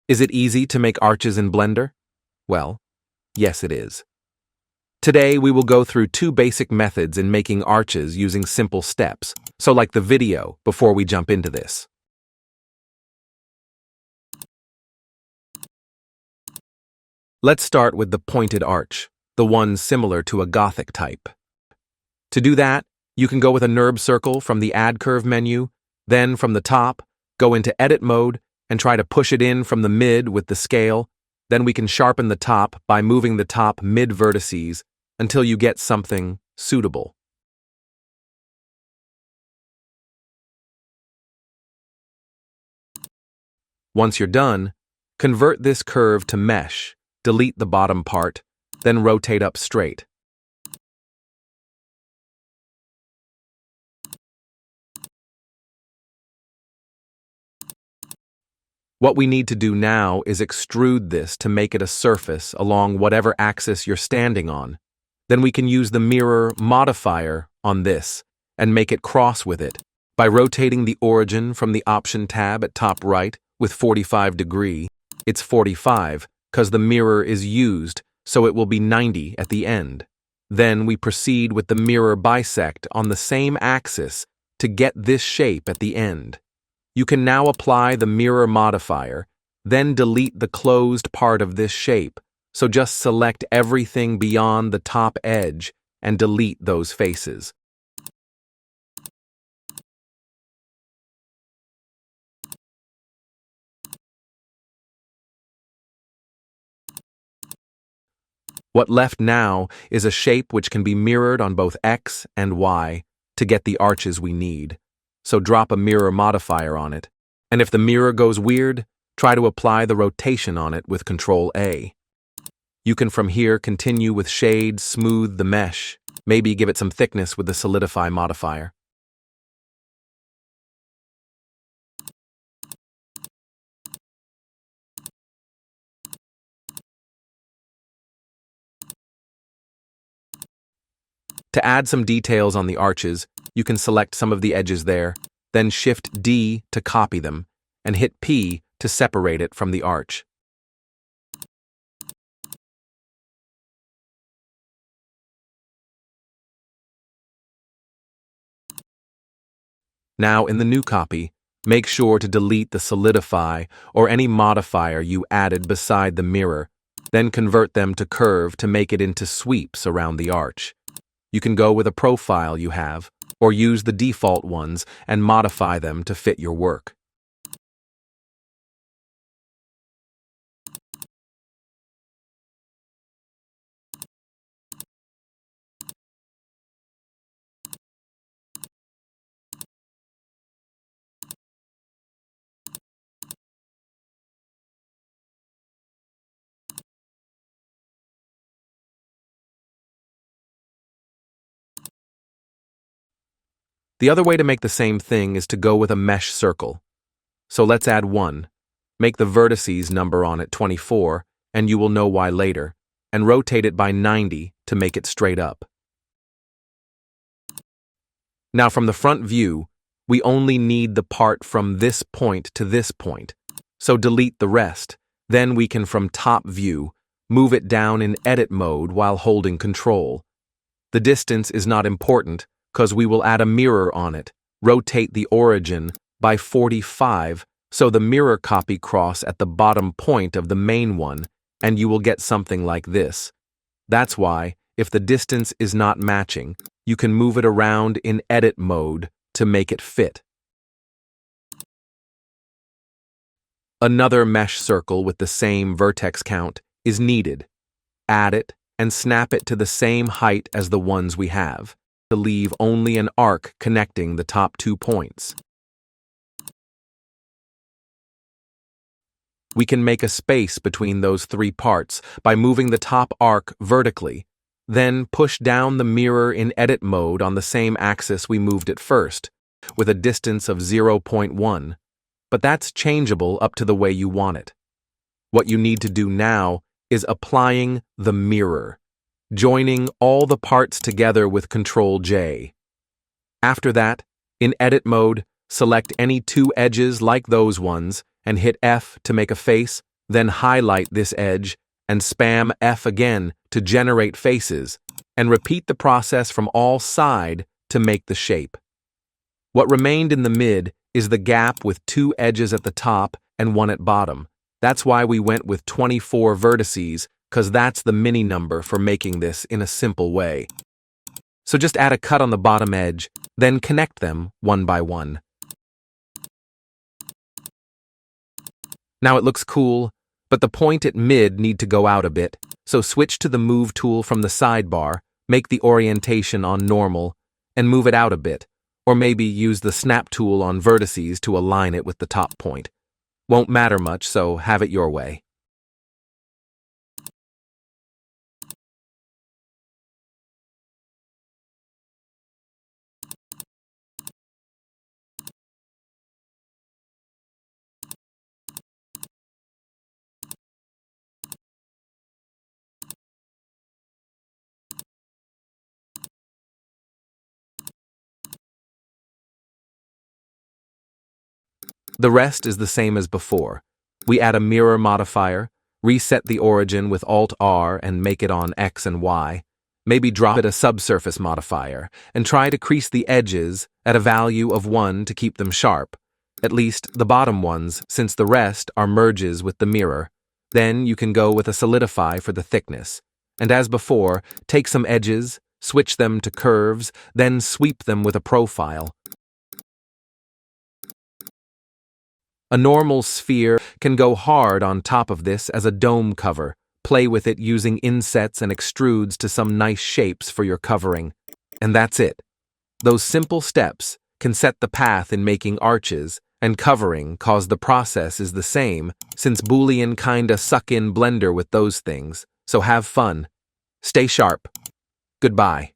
Is it easy to make arches in Blender? Well, yes it is. Today we will go through two basic methods in making arches using simple steps, so like the video before we jump into this. Let's start with the pointed arch, the one similar to a Gothic type. To do that, you can go with a NURB circle from the Add Curve menu, then from the top, go into Edit mode and try to push it in from the mid with the scale. Then we can sharpen the top by moving the top mid vertices until you get something suitable. Once you're done, convert this curve to mesh, delete the bottom part, then rotate up straight. What we need to do now is extrude this to make it a surface along whatever axis you're standing on. Then we can use the mirror modifier on this and make it cross with it by rotating the origin from the option tab at top right with 45 degree. It's 45 because the mirror is used, so it will be 90 at the end. Then we proceed with the mirror bisect on the same axis to get this shape at the end. You can now apply the mirror modifier, then delete the closed part of this shape, so just select everything beyond the top edge and delete those faces. What left now is a shape which can be mirrored on both X and Y to get the arches we need. So drop a mirror modifier on it. And if the mirror goes weird, try to apply the rotation on it with Ctrl A. You can from here continue with shade, smooth the mesh, maybe give it some thickness with the solidify modifier. To add some details on the arches, you can select some of the edges there, then Shift D to copy them, and hit P to separate it from the arch. Now in the new copy, make sure to delete the solidify or any modifier you added beside the mirror, then convert them to curve to make it into sweeps around the arch. You can go with a profile you have, or use the default ones and modify them to fit your work. The other way to make the same thing is to go with a mesh circle. So let's add one. Make the vertices number on it 24, and you will know why later, and rotate it by 90 to make it straight up. Now from the front view, we only need the part from this point to this point, so delete the rest. Then we can from top view, move it down in edit mode while holding Control. The distance is not important, because we will add a mirror on it, rotate the origin by 45 so the mirror copy cross at the bottom point of the main one, and you will get something like this. That's why, if the distance is not matching, you can move it around in edit mode to make it fit. Another mesh circle with the same vertex count is needed. Add it and snap it to the same height as the ones we have, to leave only an arc connecting the top 2 points. We can make a space between those 3 parts by moving the top arc vertically, then push down the mirror in edit mode on the same axis we moved it first, with a distance of 0.1, but that's changeable up to the way you want it. What you need to do now is applying the mirror, joining all the parts together with Ctrl J. After that, in edit mode, select any 2 edges like those ones and hit F to make a face, then highlight this edge and spam F again to generate faces, and repeat the process from all sides to make the shape. What remained in the mid is the gap with 2 edges at the top and 1 at bottom. That's why we went with 24 vertices, because that's the mini number for making this in a simple way. So just add a cut on the bottom edge, then connect them one by one. Now it looks cool, but the point at mid need to go out a bit, so switch to the Move tool from the sidebar, make the orientation on normal, and move it out a bit, or maybe use the Snap tool on vertices to align it with the top point. Won't matter much, so have it your way. The rest is the same as before. We add a mirror modifier, reset the origin with Alt-R and make it on X and Y, maybe drop it a subsurface modifier, and try to crease the edges at a value of 1 to keep them sharp, at least the bottom ones, since the rest are merges with the mirror. Then you can go with a solidify for the thickness. And as before, take some edges, switch them to curves, then sweep them with a profile. A normal sphere can go hard on top of this as a dome cover. Play with it using insets and extrudes to some nice shapes for your covering. And that's it. Those simple steps can set the path in making arches and covering, cause the process is the same, since Boolean kinda suck in Blender with those things. So have fun. Stay sharp. Goodbye.